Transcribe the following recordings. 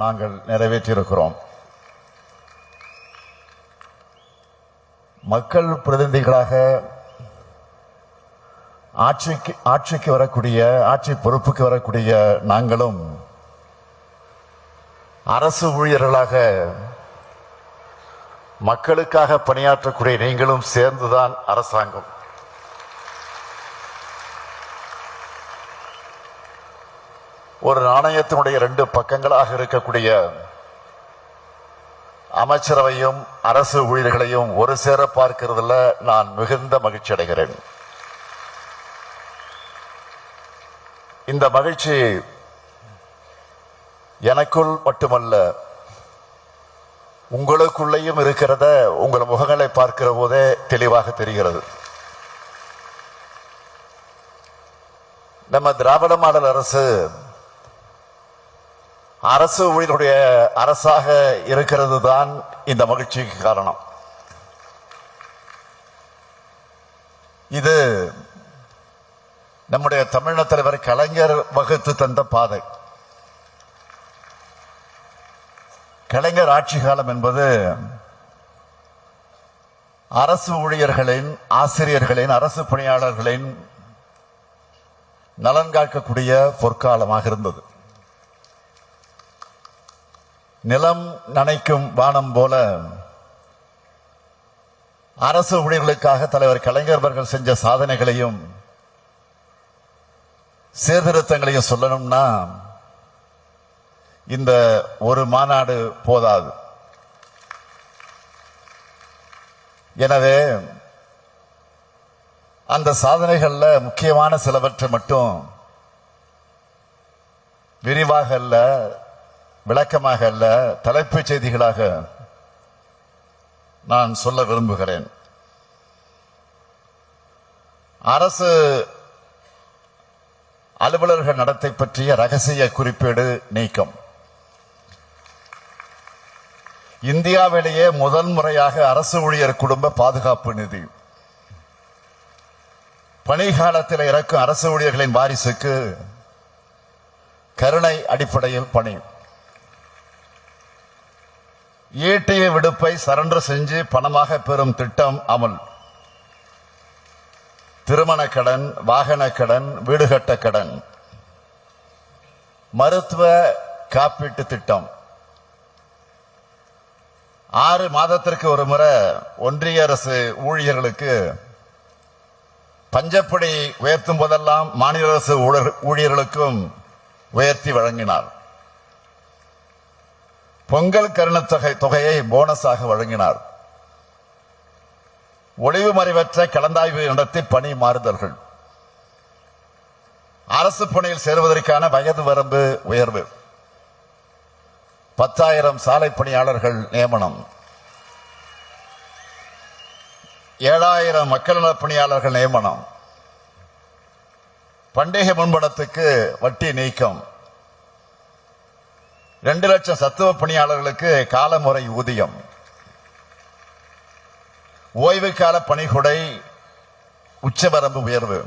நாங்கள் நிறைவேற்றியிருக்கிறோம். மக்கள் பிரதிநிதிகளாக ஆட்சிக்கு வரக்கூடிய ஆட்சி பொறுப்புக்கு வரக்கூடிய நாங்களும் அரசு ஊழியர்களாக மக்களுக்காக பணியாற்றக்கூடிய நீங்களும் சேர்ந்துதான் அரசாங்கம். ஒரு நாணயத்தினுடைய 2 பக்கங்களாக இருக்கக்கூடிய அமைச்சரவையும் அரசு ஊழியர்களையும் ஒரு சேர பார்க்கிறதுல நான் மிகுந்த மகிழ்ச்சி அடைகிறேன். இந்த மகிழ்ச்சி எனக்குள் மட்டுமல்ல, உங்களுக்குள்ளேயும் இருக்கிறத உங்கள் முகங்களை பார்க்கிற போதே தெளிவாக தெரிகிறது. நம்ம திராவிட மாடல் அரசு ஊழியருடைய அரசாக இருக்கிறது தான் இந்த மகிழ்ச்சிக்கு காரணம். இது நம்முடைய தமிழக தலைவர் கலைஞர் வகுத்து தந்த பாதை. கலைஞர் ஆட்சி காலம் என்பது அரசு ஊழியர்களின், ஆசிரியர்களின், அரசு பணியாளர்களின் நலன் காக்கக்கூடிய பொற்காலமாக இருந்தது. நிலம் நனைக்கும் வானம் போல அரசு ஊழியர்களுக்காக தலைவர் கலைஞர் அவர்கள் செஞ்ச சாதனைகளையும் சீர்திருத்தங்களையும் சொல்லணும்னா இந்த ஒரு மாநாடு போதாது. எனவே அந்த சாதனைகள்ல முக்கியமான சிலவற்றை மட்டும் விரிவாக அல்ல, விளக்கமாக அல்ல, தலைப்புச் செய்திகளாக நான் சொல்ல விரும்புகிறேன். அரசு அலுவலர்கள் நடத்தை பற்றிய ரகசிய குறிப்பீடு நீக்கம். இந்தியாவிலேயே முதல் முறையாக அரசு ஊழியர் குடும்ப பாதுகாப்பு நிதி. பணிகாலத்தில் இறக்கும் அரசு ஊழியர்களின் வாரிசுக்கு கருணை அடிப்படையில் பணி. ஈட்டிய விடுப்பை சரண்டர் செஞ்சு பணமாக பெறும் திட்டம் அமல். திருமண கடன், வாகன கடன், வீடு கட்ட கடன், மருத்துவ காப்பீட்டு திட்டம். 6 மாதத்திற்கு ஒரு முறை ஒன்றிய அரசு ஊழியர்களுக்கு பஞ்சப்படி உயர்த்தும் போதெல்லாம் மாநில அரசு ஊழியர்களுக்கும் உயர்த்தி வழங்கினார். பொங்கல் கருணத்தொகை தொகையை போனஸாக வழங்கினார். ஒளிவு மறைவற்ற கலந்தாய்வு நடத்தி பணி மாறுதல்கள். அரசு பணியில் சேருவதற்கான வயது வரம்பு உயர்வு. 10,000 சாலை பணியாளர்கள் நியமனம். 7,000 மக்கள் நல பணியாளர்கள் நியமனம். பண்டிகை முன்பணத்துக்கு வட்டி நீக்கம். 2 லட்சம் சத்துவ பணியாளர்களுக்கு காலமுறை ஊதியம். ஓய்வு கால பணிகொடை உச்சவரம்பு உயர்வு.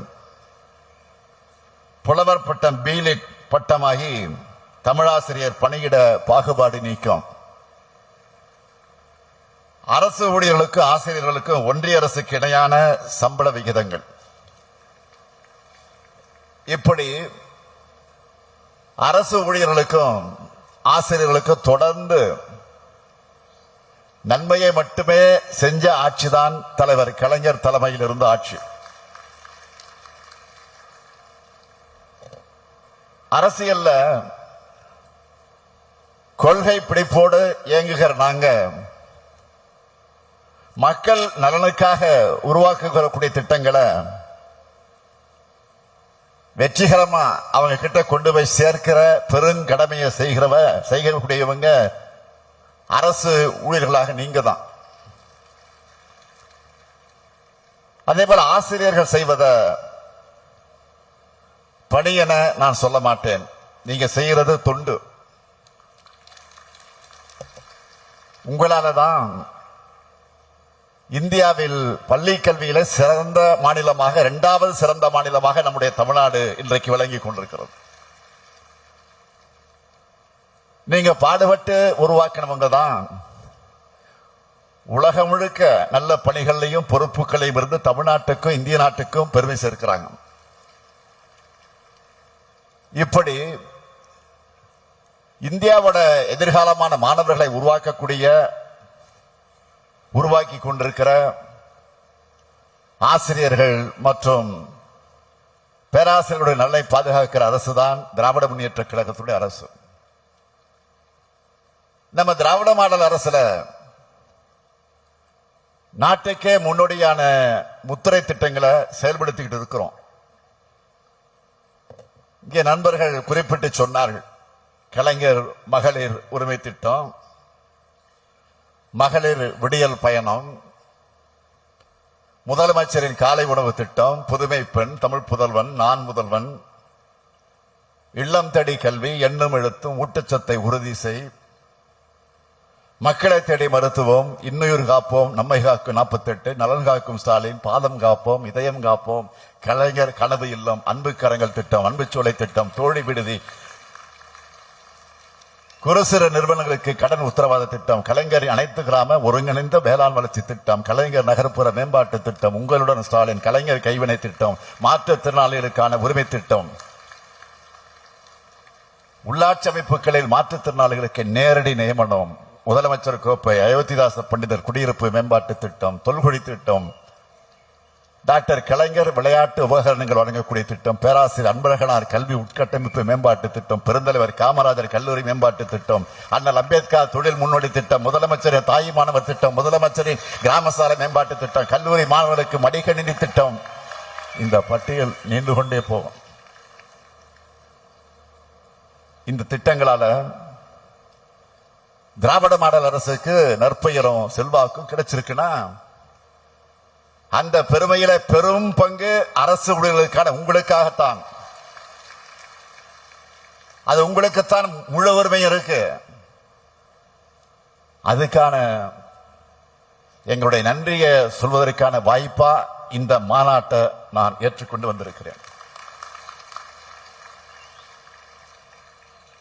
புலவர் பட்டம் பீலிட் பட்டமாகி தமிழாசிரியர் பணியிட பாகுபாடு நீக்கம். அரசு ஊழியர்களுக்கு, ஆசிரியர்களுக்கு ஒன்றிய அரசுக்கு இணையான சம்பள விகிதங்கள். இப்படி அரசு ஊழியர்களுக்கும் ஆசிரியர்களுக்கும் தொடர்ந்து நன்மையை மட்டுமே செஞ்ச ஆட்சிதான் தலைவர் கலைஞர் தலைமையில் இருந்த ஆட்சி. அரசியல்ல கொள்கை பிடிப்போடு இயங்குகிற நாங்க மக்கள் நலனுக்காக உருவாக்கக்கூடிய திட்டங்களை வெற்றிகரமா அவங்க கிட்ட கொண்டு போய் சேர்க்கிற பெருங்கடமையை செய்யக்கூடியவங்க அரசு ஊழியர்களாக நீங்க தான். அதே போல ஆசிரியர்கள் செய்வத பணி என நான் சொல்ல மாட்டேன். நீங்க செய்யறது தொண்டு. உங்களாலதான் இந்தியாவில் பள்ளி கல்வியில சிறந்த மாநிலமாக, 2வது சிறந்த மாநிலமாக நம்முடைய தமிழ்நாடு இன்றைக்கு விளங்கி கொண்டிருக்கிறது. நீங்க பாடுபட்டு உருவாக்கினவங்க தான் உலகம் முழுக்க நல்ல பணிகளையும் பொறுப்புகளையும் இருந்து தமிழ்நாட்டுக்கும் இந்திய நாட்டுக்கும் பெருமை சேர்க்கிறாங்க. இப்படி இந்தியாவோட எதிர்காலமான மாணவர்களை உருவாக்கி கொண்டிருக்கிற ஆசிரியர்கள் மற்றும் பேராசிரியர்களுடைய நலனை பாதுகாக்கிற அரசு தான் திராவிட முன்னேற்ற கழகத்துடைய அரசு. நம்ம திராவிட மாடல் அரசுல நாட்டுக்கே முன்னோடியான முத்திரை திட்டங்களை செயல்படுத்திக்கிட்டு இருக்கிறோம். இங்கே நண்பர்கள் குறிப்பிட்டு சொன்னார்கள், கலைஞர் மகளிர் உரிமை திட்டம், மகளிர் விடியல் பயணம், முதலமைச்சரின் காலை உணவு திட்டம், புதுமை பெண், தமிழ் புதல்வன், நான் முதல்வன், இல்லம் தேடி கல்வி, எண்ணும் எழுத்தும், ஊட்டச்சத்தை உறுதி செய், மக்களை தேடி மருத்துவம், இன்னுயிர் காப்போம், நம்மை காக்கும் 48, நலன் காக்கும் ஸ்டாலின், பாதம் காப்போம், இதயம் காப்போம், கலைஞர் கனவு இல்லம், அன்பு கரங்கள் திட்டம், அன்பு சோலை திட்டம், தோழி விடுதி, குறு சிறு நிறுவனங்களுக்கு கடன் உத்தரவாத திட்டம், கலைஞரின் அனைத்து கிராம ஒருங்கிணைந்த வேளாண் வளர்ச்சி திட்டம், கலைஞர் நகர்ப்புற மேம்பாட்டு திட்டம், உங்களுடன் ஸ்டாலின், கலைஞர் கைவினை திட்டம், மாற்றுத்திறனாளிகளுக்கான உரிமை திட்டம், உள்ளாட்சி அமைப்புகளில் மாற்றுத்திறனாளிகளுக்கு நேரடி நியமனம், முதலமைச்சர் கோப்பை, அயோத்திதாச பண்டிதர் குடியிருப்பு மேம்பாட்டு திட்டம், தொல்குடி திட்டம், டாக்டர் கலைஞர் விளையாட்டு உபகரணங்கள் வழங்கக்கூடிய திட்டம், பேராசிரியர் அன்பழகனார் கல்வி உட்கட்டமைப்பு மேம்பாட்டு திட்டம், பெருந்தலைவர் காமராஜர் கல்லூரி மேம்பாட்டு திட்டம், அண்ணல் அம்பேத்கர் தொழில் முன்னோடி திட்டம், முதலமைச்சரின் தாய் மாணவர் திட்டம், முதலமைச்சரின் கிராம சாலை மேம்பாட்டு திட்டம், கல்லூரி மாணவர்களுக்கு மடிக்கணினி திட்டம், இந்த பட்டியல் நீண்டு கொண்டே போகும். இந்த திட்டங்களால திராவிட மாடல் அரசுக்கு நற்பெயரும் செல்வாக்கும் கிடைச்சிருக்குன்னா அந்த பெருமையில பெரும் பங்கு அரசு ஊழியர்களுக்கான உங்களுக்காகத்தான். அது உங்களுக்குத்தான் முழு உரிமை இருக்கு. அதுக்கான எங்களுடைய நன்றியை சொல்வதற்கான வாய்ப்பா இந்த மாநாட்டை நான் ஏற்றுக்கொண்டு வந்திருக்கிறேன்.